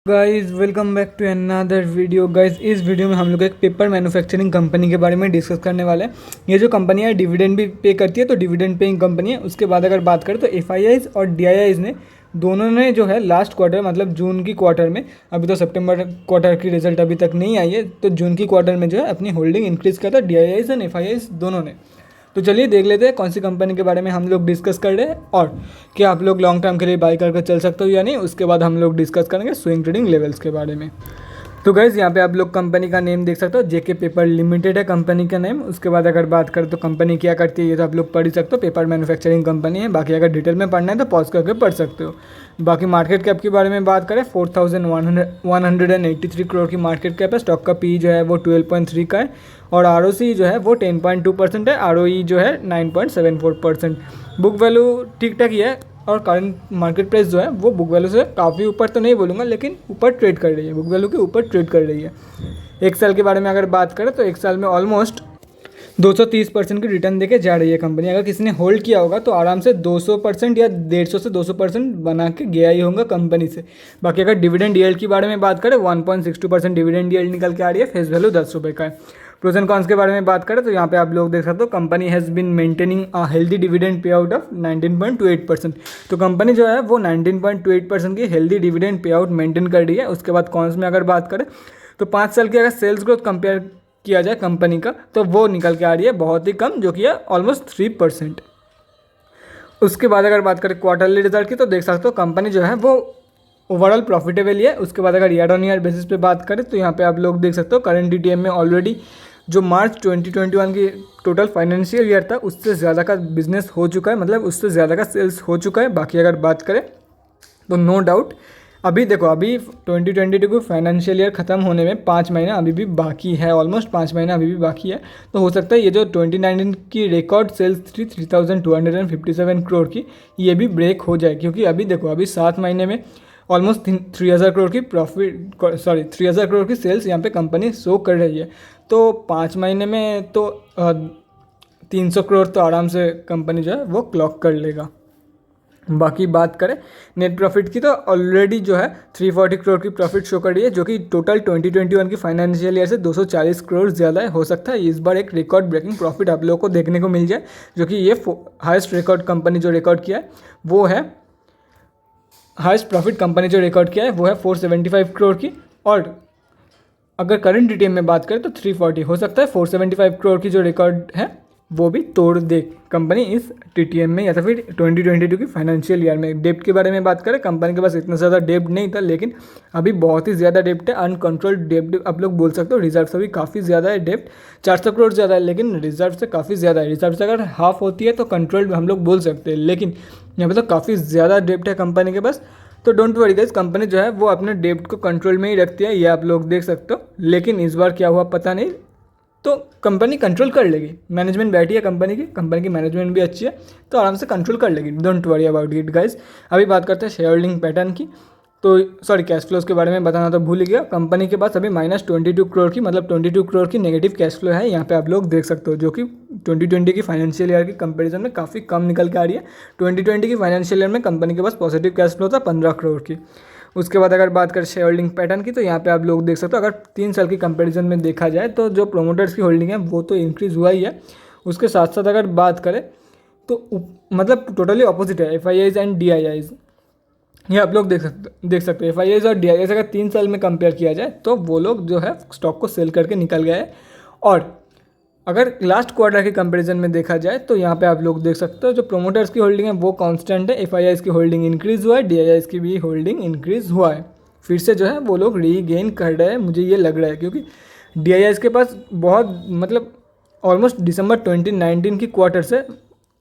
Guys welcome back to another video. Guys इस video में हम लोग एक पेपर मैन्युफैक्चरिंग कंपनी के बारे में डिस्कस करने वाले हैं। ये जो कंपनी है डिविडेंड भी पे करती है, तो डिविडेंड पेइंग कंपनी है। उसके बाद अगर बात करें तो एफआईआईज और डीआईआईज ने दोनों ने जो है लास्ट क्वार्टर मतलब जून की क्वार्टर में, अभी तो सितंबर क्वार्टर की रिजल्ट अभी तक नहीं आई है, तो जून की क्वार्टर में जो है अपनी होल्डिंग इंक्रीज़ किया था डीआईआईज एंड एफआईआईज दोनों ने। तो चलिए देख लेते हैं कौन सी कंपनी के बारे में हम लोग डिस्कस कर रहे हैं और क्या आप लोग लॉन्ग टर्म के लिए बाई करके चल सकते हो या नहीं। उसके बाद हम लोग डिस्कस करेंगे स्विंग ट्रेडिंग लेवल्स के बारे में। तो गाइज़ यहाँ पे आप लोग कंपनी का नेम देख सकते हो, जेके पेपर लिमिटेड है कंपनी का नेम। उसके बाद अगर बात करें तो कंपनी क्या करती है ये तो आप लोग पढ़ ही सकते हो, पेपर मैन्युफैक्चरिंग कंपनी है। बाकी अगर डिटेल में पढ़ना है तो पॉज करके पढ़ सकते हो। बाकी मार्केट कैप के बारे में बात करें 4183 करोड़ की मार्केट कैप है। स्टॉक का पी जो है वो 12.3 का है और आरओसी जो है वो 10.2% है। आरओई जो है 9.74%। बुक वैल्यू ठीक ठाक ही है और करंट मार्केट प्राइस जो है वो बुक वैल्यू से काफ़ी ऊपर तो नहीं बोलूँगा, लेकिन ऊपर ट्रेड कर रही है, बुक वैल्यू के ऊपर ट्रेड कर रही है। एक साल के बारे में अगर बात करें तो एक साल में ऑलमोस्ट 230% की रिटर्न देके जा रही है कंपनी। अगर किसी ने होल्ड किया होगा तो आराम से 200% या 150 से 200% बना के गया ही होगा कंपनी से। बाकी अगर डिविडेंड यील्ड के बारे में बात करें 1.62% डिविडेंड यील्ड निकल के आ रही है। फेस वैल्यू 10 रुपये का है। प्रोज एंड कॉन्स के बारे में बात करें तो यहाँ पे आप लोग देख सकते हो company has been maintaining a healthy dividend pay out of 19.28%। तो कंपनी जो है वो 19.28% की healthy dividend pay out maintain कर रही है। उसके बाद कॉन्स में अगर बात करें तो 5 साल की अगर सेल्स ग्रोथ कंपेयर किया जाए कंपनी का तो वो निकल के आ रही है बहुत ही कम, जो कि है ऑलमोस्ट 3%। उसके बाद अगर बात करें क्वार्टरली रिजल्ट की तो देख सकते हो कंपनी जो है वो ओवरऑल प्रॉफिटेबल ही है। उसके बाद अगर ईयर ऑन ईयर बेसिस पे बात करें तो यहाँ पे आप लोग देख सकते हो करंट डीटीएम में ऑलरेडी जो मार्च 2021 की टोटल फाइनेंशियल ईयर था उससे ज़्यादा का बिजनेस हो चुका है, मतलब उससे ज़्यादा का सेल्स हो चुका है। बाकी अगर बात करें तो नो डाउट अभी देखो अभी 2022 को फाइनेंशियल ईयर ख़त्म होने में 5 महीना अभी भी बाकी है, ऑलमोस्ट 5 महीना अभी भी बाकी है। तो हो सकता है ये जो 2019 की रिकॉर्ड सेल्स थी 3257 करोड़ की, ये भी ब्रेक हो जाए, क्योंकि अभी देखो अभी 7 महीने में ऑलमोस्ट 3000 करोड़ की 3000 करोड़ की सेल्स यहाँ पे कंपनी शो कर रही है। तो 5 महीने में तो 300 करोड़ तो आराम से कंपनी जो है वो क्लॉक कर लेगा। बाकी बात करें नेट प्रॉफिट की तो ऑलरेडी जो है 340 करोड़ की प्रॉफिट शो कर रही है, जो कि टोटल 2021 की फाइनेंशियल ईयर से 240 करोड़ ज़्यादा है। हो सकता है इस बार एक रिकॉर्ड ब्रेकिंग प्रॉफिट आप लोगों को देखने को मिल जाए, जो कि ये हाईएस्ट रिकॉर्ड कंपनी जो रिकॉर्ड किया है वो है हाईएस्ट प्रॉफिट कंपनी जो रिकॉर्ड किया है वो है 475 करोड़ की। और अगर करंट डीटीएम में बात करें तो 340, हो सकता है 475 करोड़ की जो रिकॉर्ड है वो भी तोड़ दे कंपनी इस टीटीएम में या तो फिर 2022 की फाइनेंशियल ईयर में। डेप्ट के बारे में बात करें कंपनी के पास इतना ज़्यादा डेप्ट नहीं था, लेकिन अभी बहुत ही ज़्यादा डेप्ट है, अनकंट्रोल्ड डेप्ट आप लोग बोल सकते हो। रिजर्व से भी काफ़ी ज़्यादा है, डेप्ट 400 करोड़ ज़्यादा है, लेकिन रिजर्व से काफ़ी ज़्यादा है। रिजर्व से अगर हाफ होती है तो कंट्रोल्ड हम लोग बोल सकते हैं, लेकिन यहाँ पर तो काफ़ी ज़्यादा डेप्ट है कंपनी के पास। तो डोंट वरी गाइस, कंपनी जो है वो अपने डेप्ट को कंट्रोल में ही रखती है, ये आप लोग देख सकते हो। लेकिन इस बार क्या हुआ पता नहीं, तो कंपनी कंट्रोल कर लेगी। मैनेजमेंट बैठी है कंपनी की मैनेजमेंट भी अच्छी है, तो आराम से कंट्रोल कर लेगी। Don't worry about it guys. अभी बात करते हैं शेयर होल्डिंग पैटर्न की। तो सॉरी, कैश फ्लोज के बारे में बताना तो भूल गया। कंपनी के पास अभी -22 करोड़ की, मतलब 22 करोड़ की नेगेटिव कैश फ्लो है, यहाँ पे आप लोग देख सकते हो, जो कि 2020 की फाइनेंशियल ईयर के कंपैरिजन में काफ़ी कम निकल के आ रही है। 2020 की फाइनेंशियल ईयर में कंपनी के पास पॉजिटिव कैश फ्लो था 15 करोड़ की। उसके बाद अगर बात करें शेयर होल्डिंग पैटर्न की तो यहाँ पे आप लोग देख सकते हो, अगर 3 साल की कंपैरिजन में देखा जाए तो जो प्रोमोटर्स की होल्डिंग है वो तो इंक्रीज़ हुआ ही है। उसके साथ साथ अगर बात करें तो मतलब टोटली ऑपोजिट है एफआईआईज एंड डीआईआईज। ये आप लोग देख सकते हो एफआईआईज और डीआईआईज अगर 3 साल में कंपेयर किया जाए तो वो लोग जो है स्टॉक को सेल करके निकल गए हैं। और अगर लास्ट क्वार्टर के कंपैरिजन में देखा जाए तो यहाँ पे आप लोग देख सकते हो जो प्रोमोटर्स की होल्डिंग है वो कांस्टेंट है। एफआईआईज की होल्डिंग इंक्रीज़ हुआ है, डीआईआईज की भी होल्डिंग इंक्रीज़ हुआ है। फिर से जो है वो लोग रीगेन कर रहे हैं, मुझे ये लग रहा है, क्योंकि डीआईआईज के पास बहुत मतलब ऑलमोस्ट दिसंबर 2019 की क्वार्टर से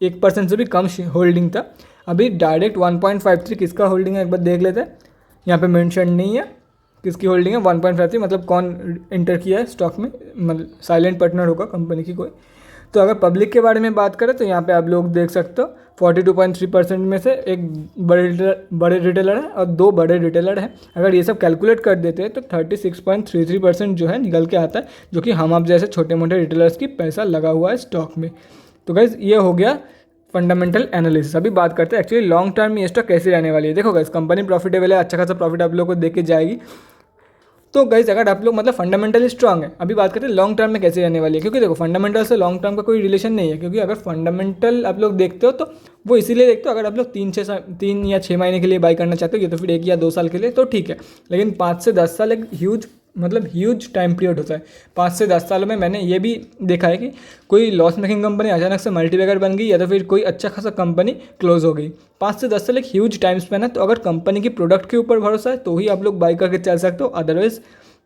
1% से भी कम होल्डिंग था। अभी डायरेक्ट 1.53 किसका होल्डिंग है एक बार देख लेते हैं। यहाँ पे मेंशन नहीं है किसकी होल्डिंग है 1.53, मतलब कौन इंटर किया है स्टॉक में, मतलब साइलेंट पार्टनर होगा कंपनी की कोई। तो अगर पब्लिक के बारे में बात करें तो यहाँ पे आप लोग देख सकते हो 42.3% में से एक बड़े रिटेलर है और 2 बड़े रिटेलर हैं। अगर ये सब कैलकुलेट कर देते हैं तो 36.33% जो है निकल के आता है, जो कि हम आप जैसे छोटे मोटे रिटेलर्स की पैसा लगा हुआ है स्टॉक में। तो गाइज़ ये हो गया फंडामेंटल एनालिसिस। अभी बात करते हैं एक्चुअली लॉन्ग टर्म में ये स्टॉक कैसे रहने वाली है। देखो गाइस, कंपनी प्रॉफिटेबल है, अच्छा खासा प्रॉफिट आप लोगों को देके जाएगी। तो गाइस अगर आप लोग मतलब फंडामेंटली स्ट्रांग है, अभी बात करते हैं लॉन्ग टर्म में कैसे रहने वाली है, क्योंकि देखो फंडामेंटल से लॉन्ग टर्म का कोई रिलेशन नहीं है। क्योंकि अगर फंडामेंटल आप लोग देखते हो तो वो इसीलिए देखते हो, अगर आप लोग 3 या 6 महीने के लिए बाई करना चाहते हो, या तो फिर 1 या 2 साल के लिए तो ठीक है। लेकिन 5 से 10 साल एक ह्यूज टाइम पीरियड होता है। 5 से 10 सालों में मैंने ये भी देखा है कि कोई लॉस मेकिंग कंपनी अचानक से मल्टीबैगर बन गई, या तो फिर कोई अच्छा खासा कंपनी क्लोज हो गई। 5 से 10 साल एक ह्यूज टाइम स्पेन है। तो अगर कंपनी की प्रोडक्ट के ऊपर भरोसा है तो ही आप लोग बाई करके चल सकते हो, अदरवाइज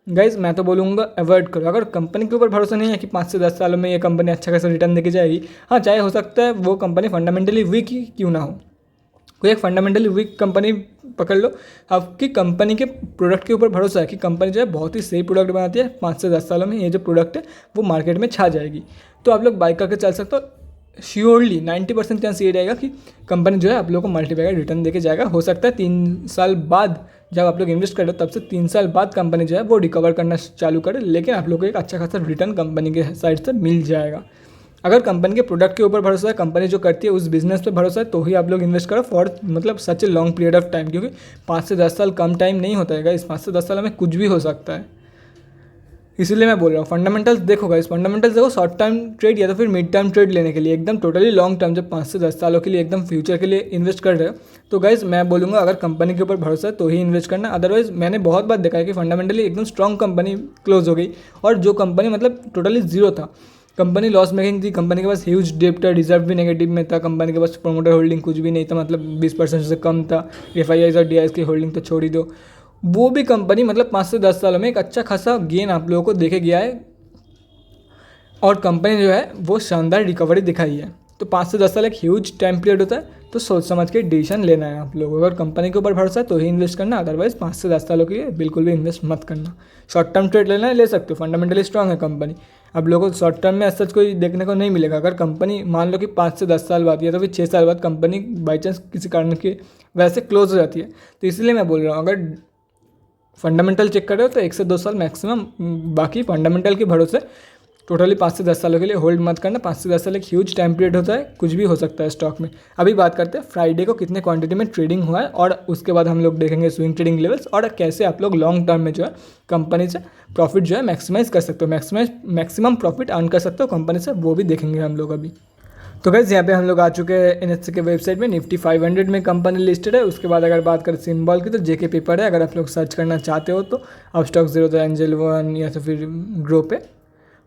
गाइज मैं तो बोलूँगा अवॉइड करो। अगर कंपनी के ऊपर भरोसा नहीं है कि 5 से 10 सालों में ये कंपनी अच्छा खासा रिटर्न देके जाएगी, हाँ चाहे हो सकता है वो कंपनी फंडामेंटली वीक ही क्यों ना हो, कोई एक फंडामेंटली वीक कंपनी पकड़ लो, आपकी कंपनी के प्रोडक्ट के ऊपर भरोसा है कि कंपनी जो है बहुत ही सही प्रोडक्ट बनाती है, 5 से 10 सालों में ये जो प्रोडक्ट है वो मार्केट में छा जाएगी, तो आप लोग बाई करके चल सकते हो। श्योरली 90% चांस ये रहेगा कि कंपनी जो है आप लोगों को मल्टीपैगर रिटर्न देके जाएगा। हो सकता है 3 साल बाद जब आप लोग इन्वेस्ट कर रहे हो तब से 3 साल बाद कंपनी जो है वो रिकवर करना चालू करे, लेकिन आप लोग को एक अच्छा खासा रिटर्न कंपनी के साइड से मिल जाएगा। अगर कंपनी के प्रोडक्ट के ऊपर भरोसा है, कंपनी जो करती है उस बिजनेस पे भरोसा है, तो ही आप लोग इन्वेस्ट करो फॉर मतलब such a long period of time. क्योंकि 5 से 10 साल कम टाइम नहीं होता है, इस 5 से 10 साल में कुछ भी हो सकता है। इसीलिए मैं बोल रहा हूँ फंडामेंटल्स देखो गाइस, फंडामेंटल्स देखो शॉर्ट टर्म ट्रेड या तो फिर मिड टर्म ट्रेड लेने के लिए, एकदम टोटली लॉन्ग टर्म जब 5 से 10 सालों के लिए एकदम फ्यूचर के लिए इन्वेस्ट कर रहे हो तो गाइस मैं बोलूँगा अगर कंपनी के ऊपर भरोसा है तो ही इन्वेस्ट करना। अदरवाइज मैंने बहुत बार देखा है कि फंडामेंटली एकदम स्ट्रॉन्ग कंपनी क्लोज हो गई, और जो कंपनी मतलब टोटली जीरो था, कंपनी लॉस मेकिंग थी, कंपनी के पास ह्यूज डेप्ट है, रिजर्व भी नेगेटिव में था, कंपनी के पास प्रोमोटर होल्डिंग कुछ भी नहीं था, मतलब 20% से कम था, FIIs और DIs की होल्डिंग तो छोड़ ही दो, वो भी कंपनी मतलब 5 से 10 सालों में एक अच्छा खासा गेन आप लोगों को देखे गया है, और कंपनी जो है वो शानदार रिकवरी दिखाई है। तो 5 से 10 साल एक ह्यूज टाइम पीरियड होता है, तो सोच समझ के डिसीजन लेना है आप लोगों को। अगर कंपनी के ऊपर भरोसा है तो ही इन्वेस्ट करना, अदरवाइज 5 से 10 सालों के लिए बिल्कुल भी इन्वेस्ट मत करना। शॉर्ट टर्म ट्रेड लेना है ले सकते हो, फंडामेंटली स्ट्रॉन्ग है कंपनी, अब लोगों को शॉर्ट टर्म में ऐसा कोई देखने को नहीं मिलेगा। अगर कंपनी मान लो कि 5 से 10 साल बाद या तो फिर 6 साल बाद कंपनी बाई चांस किसी कारण के वजह से क्लोज हो जाती है, तो इसलिए मैं बोल रहा हूँ अगर फंडामेंटल चेक कर रहे हो तो 1 से 2 साल मैक्सिमम, बाकी फंडामेंटल के भरोसे टोटली 5 से 10 सालों के लिए होल्ड मत करना। 5 से 10 साल एक ह्यूज टाइम पीरियड होता है, कुछ भी हो सकता है स्टॉक में। अभी बात करते हैं फ्राइडे को कितने क्वांटिटी में ट्रेडिंग हुआ है, और उसके बाद हम लोग देखेंगे स्विंग ट्रेडिंग लेवल्स, और कैसे आप लोग लॉन्ग टर्म में जो है कंपनी से प्रॉफिट जो है मैक्सिमाइज कर सकते हो, मैक्सिमम प्रॉफिट अर्न कर सकते हो कंपनी से, वो भी देखेंगे हम लोग अभी। तो गाइस यहाँ पे हम लोग आ चुके हैं NSE के वेबसाइट में, निफ्टी 500 में कंपनी लिस्टेड है। उसके बाद अगर बात करें सिंबल की तो JK पेपर है, अगर आप लोग सर्च करना चाहते हो तो अपस्टॉक 0 एंजल 1 या तो फिर ग्रो पे।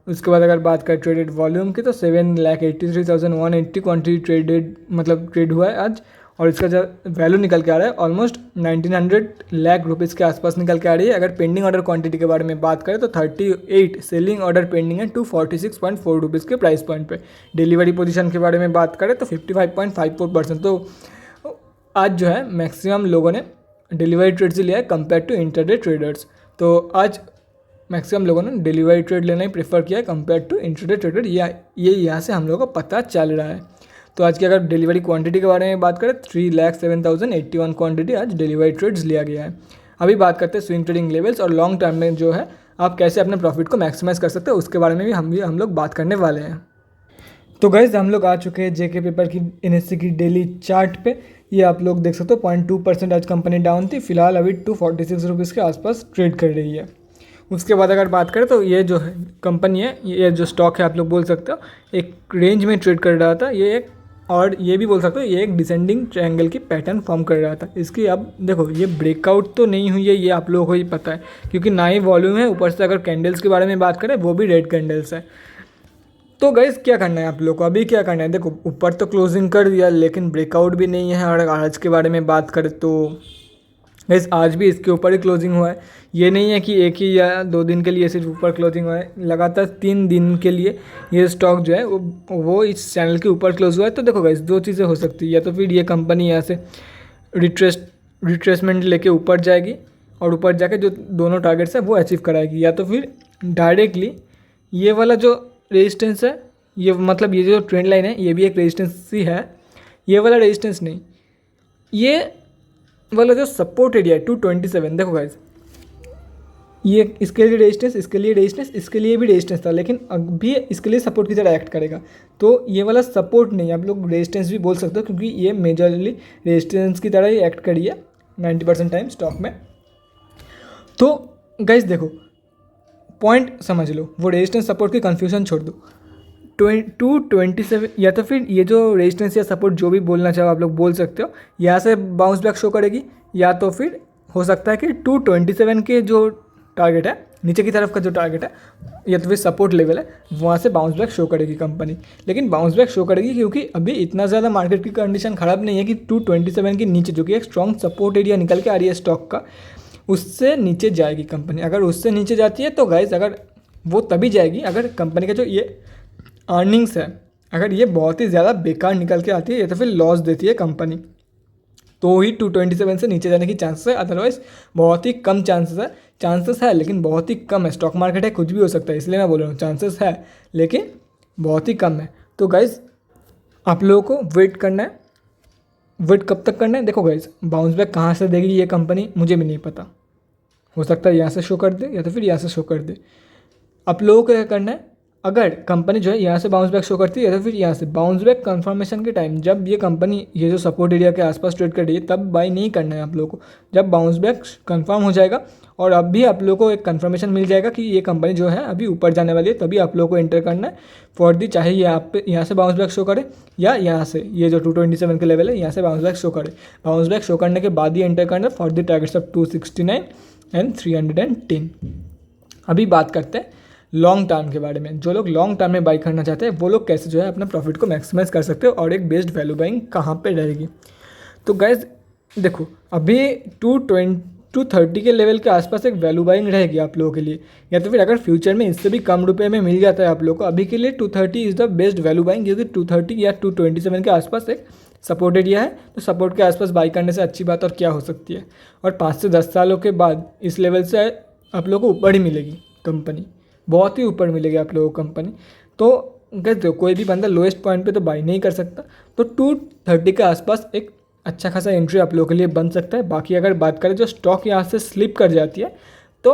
उसके बाद अगर बात करें ट्रेडेड वॉल्यूम की तो 7,83,180 क्वान्टिटी ट्रेडेड मतलब ट्रेड हुआ है आज, और इसका जो वैल्यू निकल के आ रहा है ऑलमोस्ट 1900 लाख रुपीज़ के आसपास निकल के आ रही है। अगर पेंडिंग ऑर्डर क्वांटिटी के बारे में बात करें तो 38 सेलिंग ऑर्डर पेंडिंग है 246.4 रुपीज़ के प्राइस पॉइंट पे। डिलीवरी पोजीशन के बारे में बात करें तो 55.54%। तो आज जो है मैक्सिमम लोगों ने डिलीवरी ट्रेड से लिया है कंपेयर टू इंटरडे ट्रेडर्स। तो आज मैक्सिमम लोगों ने डिलीवरी ट्रेड लेना ही प्रेफर किया है कंपेयर टू इंटरडे ट्रेडर, ये यहाँ से हम लोगों को पता चल रहा है। तो आज की अगर डिलीवरी क्वांटिटी के बारे में बात करें 3,07,081 क्वांटिटी आज डिलीवरी ट्रेड्स लिया गया है। अभी बात करते हैं स्विंग ट्रेडिंग लेवल्स, और लॉन्ग टर्म में जो है आप कैसे अपने प्रॉफिट को मैक्सिमाइज कर सकते हैं उसके बारे में भी हम लोग बात करने वाले हैं। तो गाइस हम लोग आ चुके हैं JK पेपर की NSE की डेली चार्ट पे। ये आप लोग देख सकते हो 0.2% आज कंपनी डाउन थी, फिलहाल अभी 246 रुपीज़ के आसपास ट्रेड कर रही है। उसके बाद अगर बात करें तो ये जो है कंपनी है, ये जो स्टॉक है आप लोग बोल सकते हो एक रेंज में ट्रेड कर रहा था, ये एक, और ये भी बोल सकते हो ये एक डिसेंडिंग ट्रायंगल की पैटर्न फॉर्म कर रहा था। इसकी अब देखो ये ब्रेकआउट तो नहीं हुई है, ये आप लोगों को ही पता है क्योंकि ना ही वॉल्यूम है, ऊपर से अगर कैंडल्स के बारे में बात करें वो भी रेड कैंडल्स है। तो गाइस क्या करना है आप लोग को, अभी क्या करना है, देखो ऊपर तो क्लोजिंग कर दिया लेकिन ब्रेकआउट भी नहीं है। और आज के बारे में बात करें तो गाइस आज भी इसके ऊपर ही क्लोजिंग हुआ है, ये नहीं है कि 1 ही या 2 दिन के लिए सिर्फ ऊपर क्लोजिंग हुआ है, लगातार 3 दिन के लिए ये स्टॉक जो है वो इस चैनल के ऊपर क्लोज हुआ है। तो देखो गाइस 2 चीज़ें हो सकती है, या तो फिर ये कंपनी यहाँ से रिट्रेसमेंट लेके ऊपर जाएगी और ऊपर जाके जो दोनों टारगेट्स है वो अचीव कराएगी, या तो फिर डायरेक्टली ये वाला जो रेजिस्टेंस है, ये मतलब ये जो ट्रेंड लाइन है ये भी एक रेजिस्टेंस ही है, ये वाला रेजिस्टेंस नहीं, ये वाला जो सपोर्ट एरिया है 227, देखो गाइस ये इसके लिए रेजिस्टेंस, इसके लिए रेजिस्टेंस, इसके लिए भी रेजिस्टेंस था, लेकिन अभी इसके लिए सपोर्ट की तरह एक्ट करेगा। तो ये वाला सपोर्ट नहीं, आप लोग रेजिस्टेंस भी बोल सकते हो, क्योंकि ये मेजरली रेजिस्टेंस की तरह ही एक्ट करी है 90% टाइम स्टॉक में। तो गाइस देखो, पॉइंट समझ लो, वो रेजिस्टेंस सपोर्ट की कन्फ्यूजन छोड़ दो। 227 या तो फिर ये जो रेजिस्टेंस या सपोर्ट जो भी बोलना चाहो आप लोग बोल सकते हो, यहाँ से बाउंस बैक शो करेगी, या तो फिर हो सकता है कि 227 के जो टारगेट है, नीचे की तरफ का जो टारगेट है या तो फिर सपोर्ट लेवल है, वहाँ से बाउंस बैक शो करेगी कंपनी। लेकिन बाउंस बैक शो करेगी क्योंकि अभी इतना ज़्यादा मार्केट की कंडीशन ख़राब नहीं है कि 227 के नीचे, जो कि एक स्ट्रॉन्ग सपोर्ट एरिया निकल के आ रही है स्टॉक का, उससे नीचे जाएगी कंपनी। अगर उससे नीचे जाती है तो गाइस, अगर वो तभी जाएगी अगर कंपनी का जो ये अर्निंग्स है, अगर ये बहुत ही ज़्यादा बेकार निकल के आती है या तो फिर लॉस देती है कंपनी, तो ही 227 से नीचे जाने की चांसेस है। अदरवाइज बहुत ही कम चांसेस है, लेकिन बहुत ही कम है। स्टॉक मार्केट है, कुछ भी हो सकता है, इसलिए मैं बोल रहा हूँ चांसेस है लेकिन बहुत ही कम है। तो गाइज आप लोगों को वेट करना है। वेट कब तक करना है? देखो गाइज, बाउंस बैक कहाँ से देगी ये कंपनी मुझे भी नहीं पता, हो सकता है यहाँ से शो कर दे या तो फिर यहाँ से शो कर दे। आप लोगों को क्या करना है, अगर कंपनी जो है यहाँ से बाउंस बैक शो करती है या तो फिर यहाँ से बाउंस बैक कंफर्मेशन के टाइम, जब ये कंपनी ये जो सपोर्ट एरिया के आसपास ट्रेड कर रही है, तब बाई नहीं करना है आप लोगों को। जब बाउंस बैक कंफर्म हो जाएगा और अब भी आप लोगों को एक कंफर्मेशन मिल जाएगा कि ये कंपनी जो है अभी ऊपर जाने वाली है, तभी आप लोगों को एंटर करना है फॉर दी, चाहे ये आप यहाँ से बाउंस बैक शो करे या यहाँ से ये जो 227 के लेवल है यहाँ से बाउंस बैक शो करे। बाउंस बैक शो करने के बाद ही एंटर करना है for the targets of 269 and 310। अभी बात करते हैं लॉन्ग टर्म के बारे में। जो लोग लॉन्ग टर्म में बाई करना चाहते हैं वो लोग कैसे जो है अपना प्रॉफिट को मैक्सिमाइज कर सकते हो और एक बेस्ड वैल्यू बाइंग कहाँ पे रहेगी। तो गाइज देखो, अभी 230 के लेवल के आसपास एक वैल्यू बाइंग रहेगी आप लोगों के लिए, या तो फिर अगर फ्यूचर में इससे भी कम रुपए में मिल जाता है आप लोगों को, अभी के लिए 230 is the best value buying, क्योंकि 230 या 227 के आसपास एक सपोर्ट एरिया है। तो सपोर्ट के आसपास बाई करने से अच्छी बात और क्या हो सकती है। और 5 से 10 सालों के बाद इस लेवल से आप लोगों को ऊपर ही मिलेगी कंपनी, बहुत ही ऊपर मिलेगी आप लोगों को कंपनी। तो कहते हो कोई भी बंदा लोएस्ट पॉइंट पे तो बाई नहीं कर सकता, तो 230 के आसपास एक अच्छा खासा एंट्री आप लोगों के लिए बन सकता है। बाकी अगर बात करें जो स्टॉक यहाँ से स्लिप कर जाती है, तो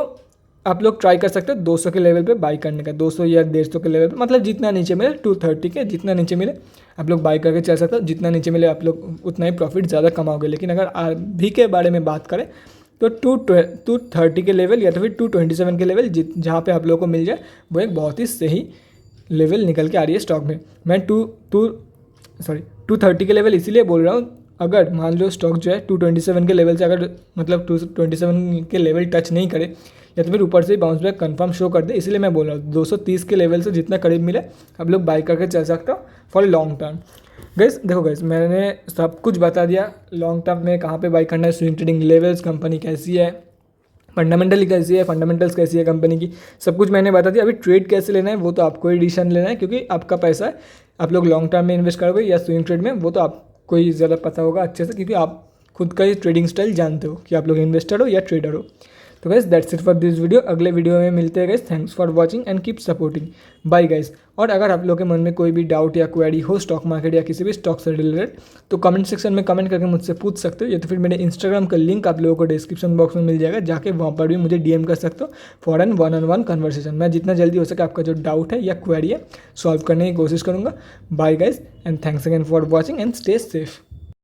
आप लोग ट्राई कर सकते हो 200 के लेवल पे बाई करने का, 200 या 150 के लेवल पे, मतलब जितना नीचे मिले 230 के जितना नीचे मिले आप लोग बाई करके चल सकते हो। जितना नीचे मिले आप लोग उतना ही प्रॉफिट ज़्यादा कमाओगे। लेकिन अगर अभी के बारे में बात करें तो 230 के लेवल या तो फिर 227 के लेवल जहाँ पे आप लोगों को मिल जाए, वो एक बहुत ही सही लेवल निकल के आ रही है स्टॉक में। मैं 230 के लेवल इसीलिए बोल रहा हूँ, अगर मान लो स्टॉक जो है 227 के लेवल से अगर मतलब 227 के लेवल टच नहीं करे या तो फिर ऊपर से ही बाउंस बैक कंफर्म शो कर दे, इसलिए मैं बोल रहा हूँ 230 के लेवल से जितना करीब मिले आप लोग बाई करके चल सकते हो फॉर लॉन्ग टर्म। गाइस देखो गाइस, मैंने सब कुछ बता दिया लॉन्ग टर्म में कहाँ पे बाई करना है, स्विंग ट्रेडिंग लेवल्स, कंपनी कैसी है, फंडामेंटली कैसी है, फंडामेंटल्स कैसी है कंपनी की, सब कुछ मैंने बता दिया। अभी ट्रेड कैसे लेना है वो तो आपको ही डिसीजन लेना है, क्योंकि आपका पैसा है। आप लोग लॉन्ग टर्म में इन्वेस्ट करोगे या स्विंग ट्रेड में, वो तो आपको ही ज़्यादा पता होगा अच्छे से, क्योंकि आप खुद का ही ट्रेडिंग स्टाइल जानते हो कि आप लोग इन्वेस्टर हो या ट्रेडर हो। तो guys that's it for this video. अगले वीडियो में मिलते हैं guys. Thanks for watching and keep supporting. Bye guys. और अगर आप लोगों के मन में कोई भी डाउट या क्वेरी हो स्टॉक मार्केट या किसी भी स्टॉक से रिलेटेड, तो कमेंट सेक्शन में कमेंट करके मुझसे पूछ सकते हो, या तो फिर मेरे इंस्टाग्राम का लिंक आप लोगों को डिस्क्रिप्शन बॉक्स में मिल जाएगा, जाके वहाँ पर भी मुझे डीएम कर सकते हो फॉर एन 1-on-1 कन्वर्सेशन। मैं जितना जल्दी हो सके आपका जो डाउट है या क्वेरी है सॉल्व करने की कोशिश करूँगा। Bye guys and thanks again for watching and stay safe.